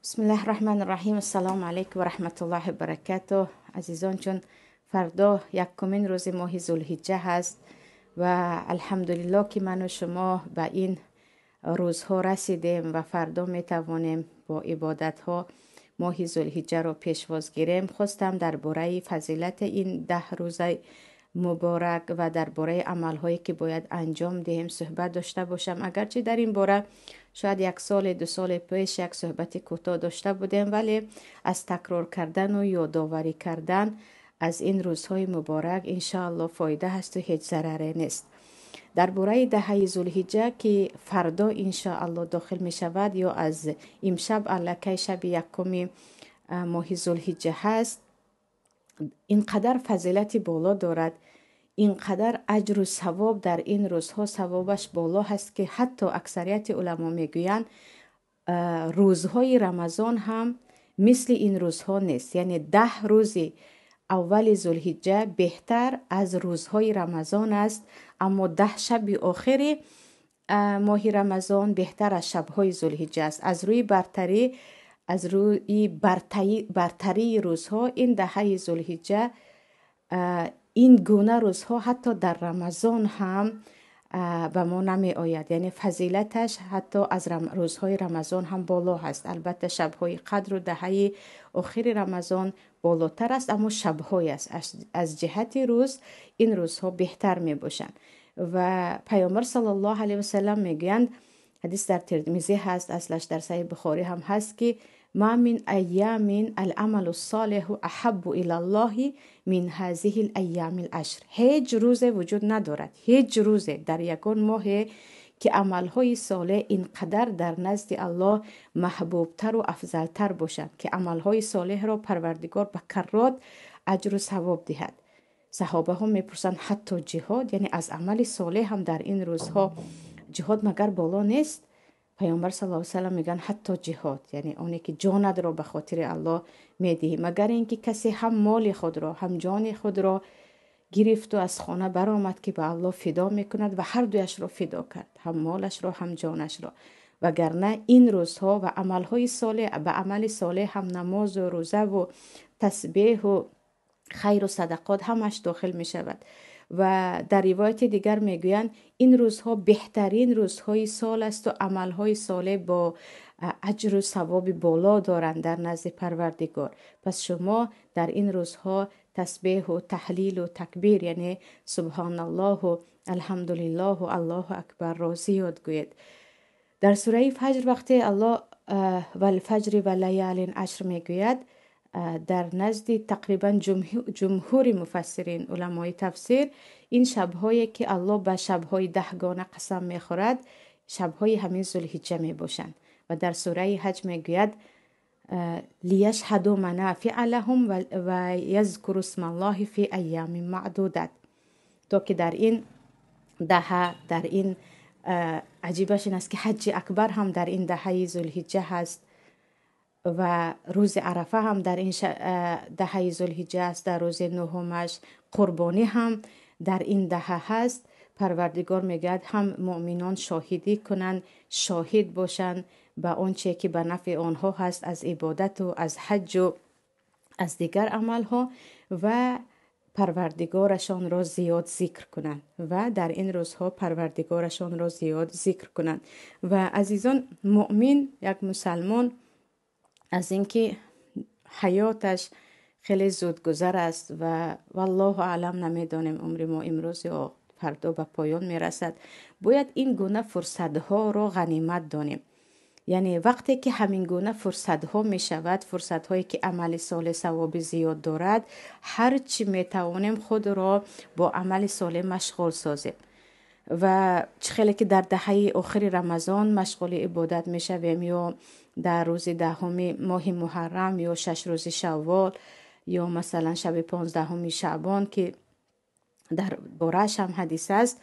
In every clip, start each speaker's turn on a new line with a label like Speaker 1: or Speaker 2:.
Speaker 1: بسم الله الرحمن الرحیم. السلام علیکم و رحمت الله و برکاته. عزیزان، چون فردا یکمین روز ماه ذوالحجه هست و الحمدلله که من و شما به این روزها رسیدیم و فردا می توانیم با عبادت ها ماه ذوالحجه را پیشواز گیریم. خواستم درباره فضیلت این 10 روزه مبارک و درباره عمل هایی که باید انجام دهیم صحبت داشته باشم. اگرچه در این باره شاید 1 سال 2 سال پیش یک صحبت کوتاه داشته بودیم، ولی از تکرار کردن و یادآوری کردن از این روزهای مبارک انشاءالله فایده هست و هیچ ضرری نیست. درباره 10 ذوالحجه که فردا انشاءالله داخل می شود یا از امشب الکی شب یکم ماه ذوالحجه هست، اینقدر فضیلت بالا دارد، اینقدر اجر و ثواب در این روزها ثوابش بالا هست که حتی اکثریت علما میگویند روزهای رمضان هم مثل این روزها نیست. یعنی 10 روز اول ذوالحجه بهتر از روزهای رمضان است، اما 10 شب آخر ماه رمضان بهتر از شبهای ذوالحجه است. از روی برتری روزها این 10 ذوالحجه این گونه روزها حتی در رمضان هم به ما نمی آید. یعنی فضیلتش حتی از روزهای رمضان هم بالا هست. البته شبهای قدر و 10 آخر رمضان بالاتر است، اما شبهای است از جهت روز این روزها بهتر می باشند. و پیامبر صلی الله علیه و سلم میگویند، حدیث در ترمذی هست، اصلش در صحیح بخاری هم هست که ما من ایام العمل الصالح احب الی الله من هذه الایام العشر. هیچ روز وجود ندارد، هیچ روز در یکان ماه که عملهای صالح اینقدر در نزد الله محبوبتر و افضلتر باشند که عملهای صالح را پروردگار به کرات اجر و ثواب دهد. صحابه ها میپرسند حتی جهاد، یعنی از عمل صالح هم در این روزها جهاد مگر بالا نیست؟ پیامبر صلی الله علیه و سلم میگن حتی جهاد، یعنی اونی که جانت را به خاطر الله میدهی، مگر اینکه کسی هم مال خود را هم جان خود را گرفت و از خانه برآمد که به الله فدا میکند و هر دویش را فدا کرد، هم مالش را هم جانش را. وگرنه این روزها و عملهای صالح، به عمل صالح هم نماز و روزه و تسبیح و خیر و صدقات همش داخل می شود. و در روایت دیگر میگویند این روزها بهترین روزهای سال است و عملهای صالح با اجر و ثواب بالا دارند در نزد پروردگار. پس شما در این روزها تسبیح و تحلیل و تکبیر، یعنی سبحان الله و الحمدلله و الله اکبر را زیاد گوید. در سوره فجر وقتی الله و الفجر و لیال عشر میگوید، در نزد تقریبا جمهور مفسرین علمای تفسیر این شبهایی که الله به شبهای 10 گانه قسم میخورد شبهای همین ذوالحجه میباشند. و در سوره حج میگوید لیشهدوا منافع لهم و یذکروا اسم الله فی ایام معدودات. تا که در این در این عجیبش این است که حج اکبر هم در این 10 ذوالحجه هست و روز عرفه هم در این 10 ذوالحجه است. در روز نهمش قربانی هم در این 10 هست. پروردگار میگه هم مؤمنان شاهدی کنند، شاهد باشند به آنچه که به نفع آنها هست از عبادت و از حج و از دیگر عمل ها، و پروردگارشان را زیاد ذکر کنند و در این روزها پروردگارشان را زیاد ذکر کنند. و عزیزان، مؤمن یک مسلمان از اینکه حیاتش خیلی زود گذر است و والله اعلم نمیدانیم عمر ما امروز یا فردا به پایان میرسد، باید این گونه فرصت ها را غنیمت دانیم. یعنی وقتی که همین گونه فرصت ها می شود، فرصت هایی که عمل صالح ثواب زیاد دارد، هر چی می توانیم خود را با عمل صالح مشغول سازیم. و خیلی که در 10 آخر رمضان مشغول عبادت می شویم، یا در روز 10 ماه محرم، یا 6 روز شوال، یا مثلا شب 15 شعبان که در بارش هم حدیث است،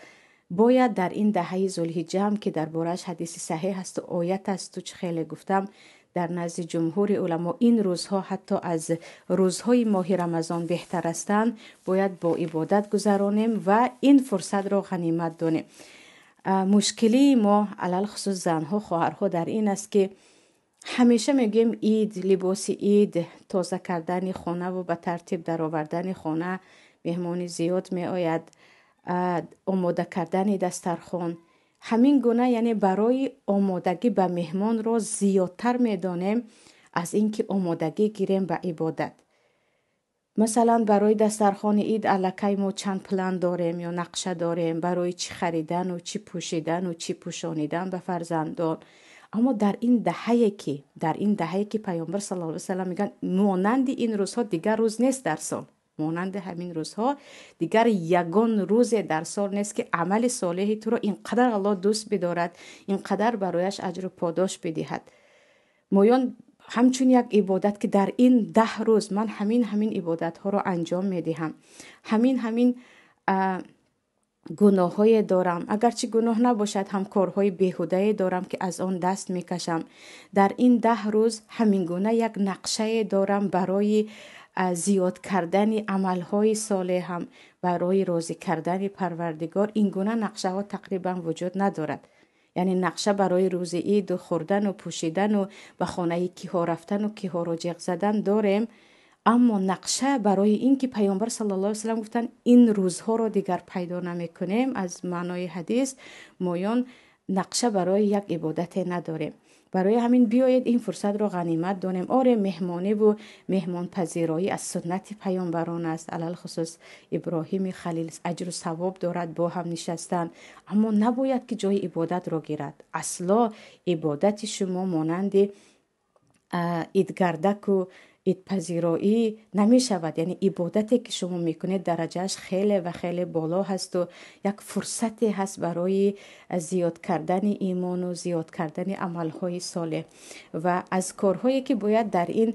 Speaker 1: باید در این 10 ذوالحجه هم که در بارش حدیث صحیح است و آیت است و خیلی گفتم در نزد جمهور علما این روزها حتی از روزهای ماه رمضان بهتر هستند، باید با عبادت گذرانیم و این فرصت را غنیمت دانیم. مشکلی ما علل خصوص زنها خواهرها در این است که همیشه میگیم اید، لباس اید، تازه کردن خانه و به ترتیب در آوردن خانه، مهمانی زیاد می آید، آماده کردن دسترخوان، همین گونه یعنی برای آمادگی به مهمان را زیادتر می دانیم از اینکه آمادگی گیریم به عبادت. مثلا برای دسترخوان عید الکی ما چند پلان داریم یا نقشه داریم برای چی خریدن و چی پوشیدن و چی پوشانیدن به فرزندان. اما در این دهه‌ای که پیامبر صلی الله علیه و سلم میگن مانند این روزها دیگر روز نیست در سال، مانند همین روزها دیگر یگان روز در سال نیست که عمل صالحی تو رو اینقدر الله دوست بدارد، اینقدر برایش اجر و پاداش بدهد. مویان همچون یک عبادت که در این 10 روز من همین عبادت ها رو انجام میدهم، همین گناه های دارم، اگرچه گناه نباشد هم کارهای بیهوده دارم که از آن دست میکشم. در این 10 روز همین گونه یک نقشه دارم برای زیاد کردن عملهای صالح، هم برای راضی کردن پروردگار. این گونه نقشه ها تقریبا وجود ندارد. یعنی نقشه برای روز عید و خوردن و پوشیدن و به خانه کیها رفتن و کیها رو جیغ زدن داریم، اما نقشه برای این که پیامبر صلی الله علیه و سلم گفتن این روزها رو دیگر پیدا نمی کنیم، از معنای حدیث مویان نقشه برای یک عبادت نداریم. برای همین بیایید این فرصت رو غنیمت دانیم. آره مهمانی و مهمان پذیرایی از سنت پیامبران است، علل خصوص ابراهیم خلیل اجر و ثواب دارد با هم نشستن، اما نباید که جای عبادت را گیرد. اصلا عبادت شما مانند ایدگردک و پذیرایی نمی شود. یعنی عبادتی که شما میکنید درجهش خیلی و خیلی بالا هست و یک فرصتی هست برای زیاد کردن ایمان و زیاد کردن عملهای صالح. و از کارهایی که باید در این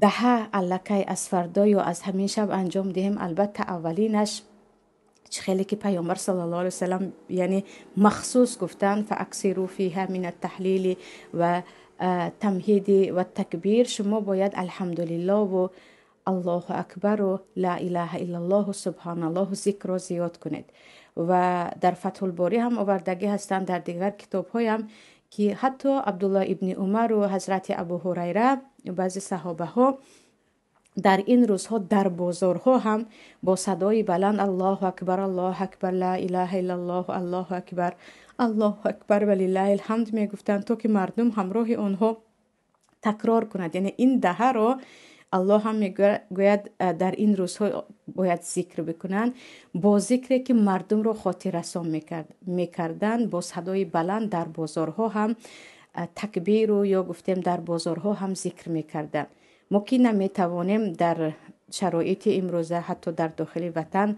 Speaker 1: دهه الکی از فردا یا از همین شب انجام دهیم، البته اولینش خیلی که پیامبر صلی الله علیه وسلم یعنی مخصوص گفتن فاکثروا فیها من التحلیل و تمهید و تکبیر. شما باید الحمدلله و الله اکبر و لا اله الا الله و سبحان الله و ذکر را زیاد کنید. و در فتح الباری هم آوردگی هستند در دیگر کتاب هایم که حتی عبدالله ابن عمر و حضرت ابو هریره و بعضی صحابه ها در این روزها در بازارها هم با صدای بلند الله اکبر لا اله الا الله الله اکبر ولله الحمد می گفتند تا که مردم همراه آنها تکرار کند. یعنی این دهه را الله هم میگوید در این روزها باید ذکر بکنند، با ذکری که مردم را خاطر رسان میکردن با صدای بلند در بازارها هم تکبیر و یا گفتیم در بازارها هم ذکر میکردن. ما که نمیتوانیم در شرایط امروزه حتی در داخل وطن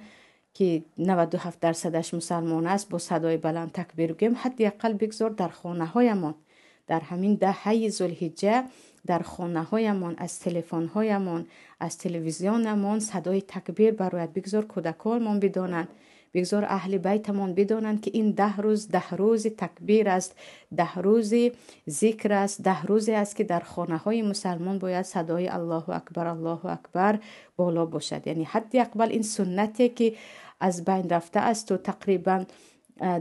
Speaker 1: که 97% مسلمان است با صدای بلند تکبیر بگیم، حداقل بگذار در خانه هایمان در همین دهه ذوالحجه در خانه هایمان از تلفن هایمان از تلویزیونمان صدای تکبیر برایت بگذار کودکانمان بدانند، بگذار اهل بیتمان بدانند که این 10 روز تکبیر است، 10 روز ذکر است، 10 روزی است که در خانه های مسلمان باید صدای الله اکبر بالا باشد. یعنی حداقل این سنتی که از بین رفته است و تقریبا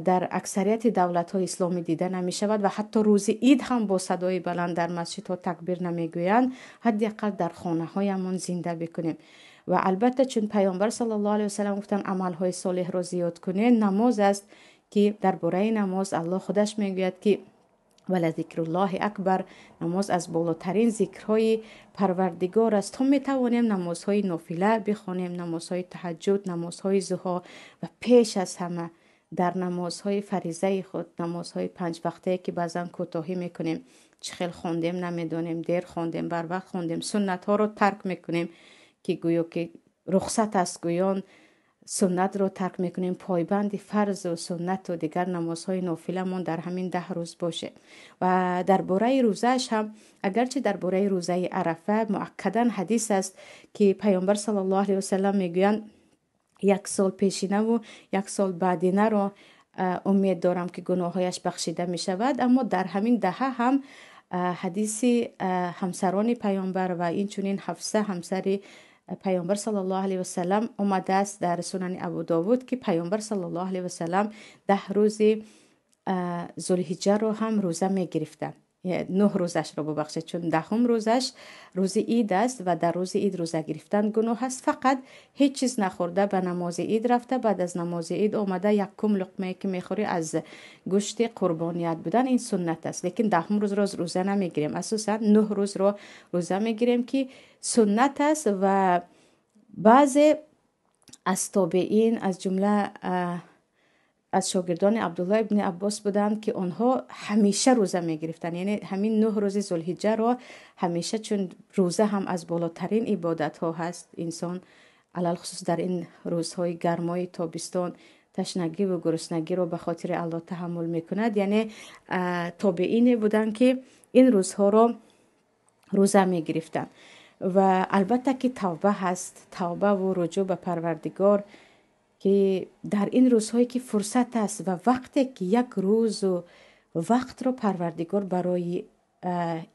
Speaker 1: در اکثریت دولت‌های اسلامی دیده نمی شود و حتی روز عید هم با صدای بلند در مسجدها تکبیر نمیگویند، حداقل در خانه هایمان زنده بکنیم. و البته چون پیامبر صلی الله علیه و سلم گفتن عملهای صالح را زیاد کنید، نماز است که درباره نماز الله خودش میگوید که ولذکر الله اکبر، نماز از بالاترین ذکرهای پروردگار است. هم میتوانیم نمازهای نافله بخوانیم، نمازهای تهجد، نمازهای ضحی و پیش از همه در نمازهای فریضه خود، نمازهای 5 وقته که بعضا کوتاهی میکنیم، چخیل خواندیم نمیدونیم، دیر خواندیم، بر وقت خواندیم، سنت ها رو ترک میکنیم که گویا که رخصت است، گویان سنت رو ترک میکنیم. پایبند فرض و سنت و دیگر نمازهای نافله من در همین 10 روز باشه. و درباره روزهش هم اگرچه درباره روزه عرفه مؤکدا حدیث است که پیامبر صلی الله علیه و سلم میگویند 1 سال پیشینه و 1 سال بعدینه رو امید دارم که گناهایش بخشیده می شود. اما در همین دهه هم حدیث همسران پیامبر و این چونین حفصه همسر پیامبر صلی الله علیه و سلم آمده است در سنن ابو داود که پیامبر صلی الله علیه و سلم 10 روز ذوالحجه رو هم روزه می گرفتند. 9 روزش رو ببخشید، چون 10 روزش روز عید است و در روز عید روزه گرفتن گناه است. فقط هیچ چیز نخورده به نماز عید رفته، بعد از نماز عید اومده یکم لقمه که میخوری از گوشت قربانیت بودن، این سنت است. لیکن 10 روز رو روزه نمیگیریم، اساسا 9 روز رو روزه میگیریم که سنت است. و بعضی از تابعین از جمله از شاگردان عبدالله ابن عباس بودند که آنها همیشه روزه می گرفتن، یعنی همین 9 روز ذوالحجه را همیشه، چون روزه هم از بالاترین عبادت ها هست. انسان علل خصوص در این روزهای گرمای تابستان تشنگی و گرسنگی رو به خاطر الله تحمل میکند. یعنی تابعین بودند که این روزها را روزه می گرفتن. و البته که توبه هست، توبه و رجوع به پروردگار، که در این روزهایی که فرصت است و وقتی که یک روز و وقت رو پروردگار برای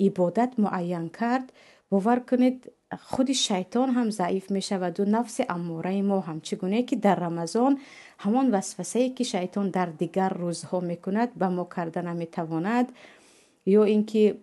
Speaker 1: عبادت معین کرد، باور کنید خود شیطان هم ضعیف می شود و نفس اماره ما هم، چگونه که در رمضان همان وسوسه‌ای که شیطان در دیگر روزها می کند به ما کرده نمی تواند، یا اینکه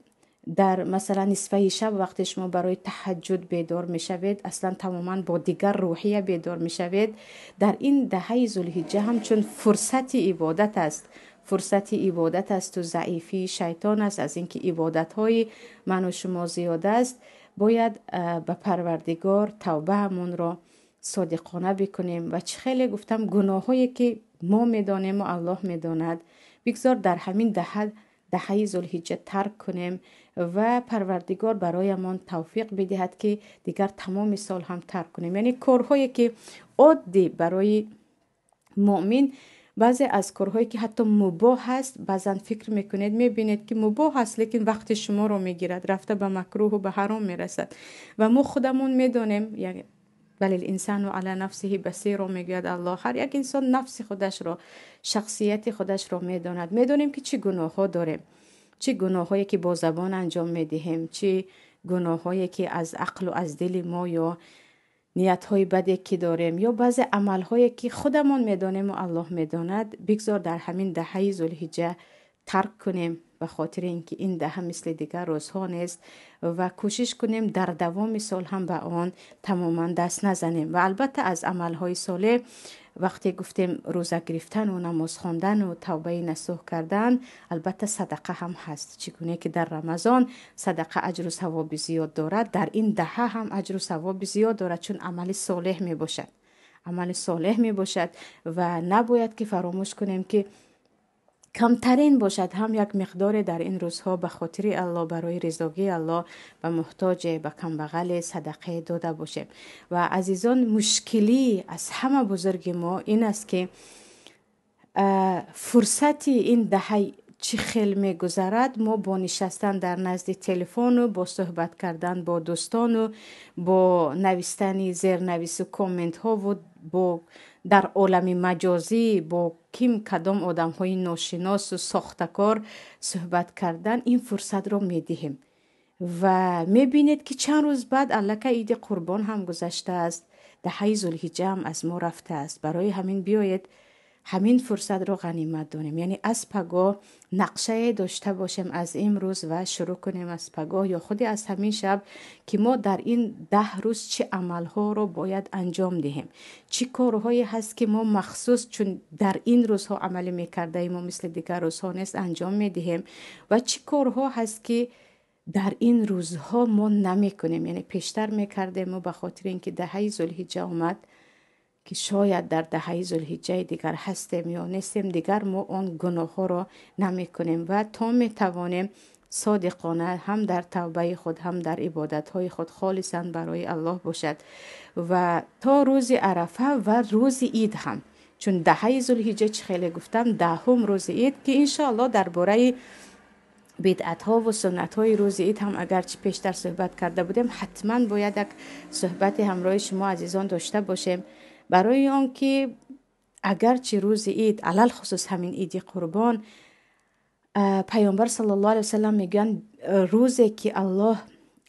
Speaker 1: در مثلا نصفه شب وقتی شما برای تهجد بیدار می شوید اصلا تماما با دیگر روحیه بیدار می شوید. در این دهه ذوالحجه هم چون فرصت عبادت است، فرصت عبادت است و ضعیفی شیطان است از اینکه عبادت های من و شما زیاده است، باید به پروردگار توبه همون را صادقانه بکنیم. و چه خیلی گفتم گناه هایی که ما میدانیم و الله میداند بگذار در همین دهه ذوالحجه ترک کنیم و پروردگار برایمان توفیق بدهد که دیگر تمام سال هم ترک کنیم. یعنی کارهایی که عادی برای مؤمن، بعضی از کارهایی که حتی مباح هست، بعضا فکر میکنید میبینید که مباح هست لیکن وقت شما رو میگیرد، رفته به مکروه و به حرام میرسد. و ما خودمون میدانیم، یعنی بل الانسان علی نفسه بصیر رو میگوید الله، هر یک انسان نفس خودش رو، شخصیت خودش رو میدونیم که چه گناه ها داریم، چه گناه هایی که با زبان انجام میدهیم، چه گناه هایی که از عقل و از دل ما یا نیت های بدی که داریم یا بعضی عمل هایی که خودمون میدانیم و الله میداند. بگذار در همین دهه ذوالحجه ترک کنیم به خاطر اینکه این دهه مثل دیگر روزها نیست و کوشش کنیم در دوام سال هم به آن تماما دست نزنیم. و البته از عمل های صالح وقتی گفتیم روزه گرفتن و نماز خواندن و توبه نصوح کردن، البته صدقه هم هست. چگونه که در رمضان صدقه اجر و ثواب زیاد دارد، در این دهه هم اجر و ثواب زیاد دارد، چون عمل صالح می باشد، عمل صالح می باشد. و نباید که فراموش کنیم که کمترین باشد هم یک مقدار در این روزها به خاطر الله، برای رضایت الله و محتاج به کمبغل صدقه داده باشیم. و عزیزان، مشکلی از همه بزرگ ما این است که فرصتی این دهه چه خیلی میگذرد، ما با نشستن در نزد تلفن و با صحبت کردن با دوستان و با نوشتن زیرنویس و کامنت ها و با در عالم مجازی با کدام آدم های ناشناس و ساختکار صحبت کردن، این فرصت رو میدهیم و میبینید که چند روز بعد الکه عید قربان هم گذشته است، دهه ذوالحجه هم از ما رفته است. برای همین بیایید همین فرصت رو غنیمت دونیم، یعنی از پگاه نقشه داشته باشیم از امروز و شروع کنیم از پگاه یا خودی از همین شب که ما در این 10 روز چه عملها رو باید انجام دهیم، چه کارهایی هست که ما مخصوص چون در این روزها عمل میکرده ایم و مثل دیگر روزها نیست انجام میدهیم و چه کارها هست که در این روزها ما نمی کنیم، یعنی پیشتر میکردیم و به خاطر اینکه دهه ذوالحجه اومد که شاید در دهه ذوالحجه دیگر هستیم یا نیستیم، دیگر ما اون گناه ها را نمی کنیم و تا می توانیم صادقانه هم در توبه خود هم در عبادت های خود خالصاً برای الله باشد. و تا روز عرفه و روز عید هم، چون دهه ذوالحجه چه خیلی گفتم 10 روز عید که انشاءالله درباره بدعت ها و سنت های روز عید هم اگرچه پیشتر صحبت کرده بودیم، حتما باید یک صحبت همراه شما عزیزان داشته باشیم، برای آن که اگرچه روز عید علل خصوص همین عید قربان پیامبر صلی الله علیه و سلم میگن روزی که الله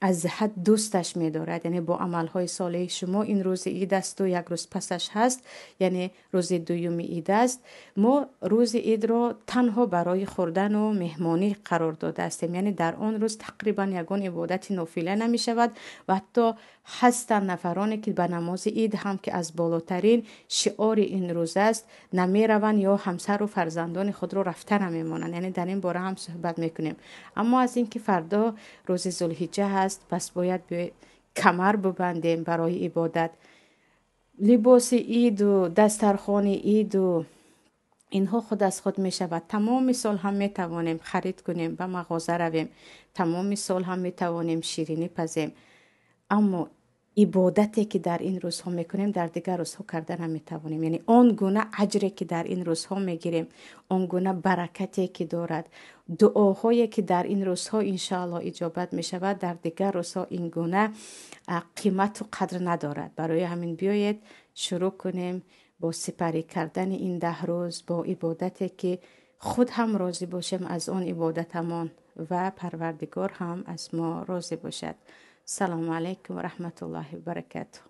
Speaker 1: از حد دوستش می‌دارد. یعنی با عملهای صالح شما این روز عید است و یک روز پسش هست، یعنی روز دوم عید است. ما روز عید را تنها برای خوردن و مهمانی قرار داده استیم، یعنی در آن روز تقریبا یگان عبادت نافله نمی شود و حتی هستند نفرانی که به نماز عید هم که از بالاترین شعار این روز است نمی روند یا همسر و فرزندان خود را رفته نمی مانند. یعنی در این باره هم صحبت میکنیم. اما از اینکه فردا روز ذوالحجه هست، پس باید به کمر ببندیم برای عبادت. لباس عید و دسترخوان عید و اینها خود از خود می شود. تمام سال هم می توانیم خرید کنیم، به مغازه رویم، تمام سال هم می توانیم شیرینی پزیم، اما عبادتی که در این روزها میکنیم در دیگر روزها کردن نمی توانیم. یعنی آن گونه اجری که در این روزها میگیریم، آن گونه برکتی که دارد، دعاهایی که در این روزها انشاءالله اجابت می شود، در دیگر روزها این گونه قیمت و قدر ندارد. برای همین بیایید شروع کنیم با سپری کردن این 10 روز با عبادتی که خود هم راضی باشیم از آن عبادتمان و پروردگار هم از ما راضی باشد. السلام علیکم و رحمت الله و برکاته.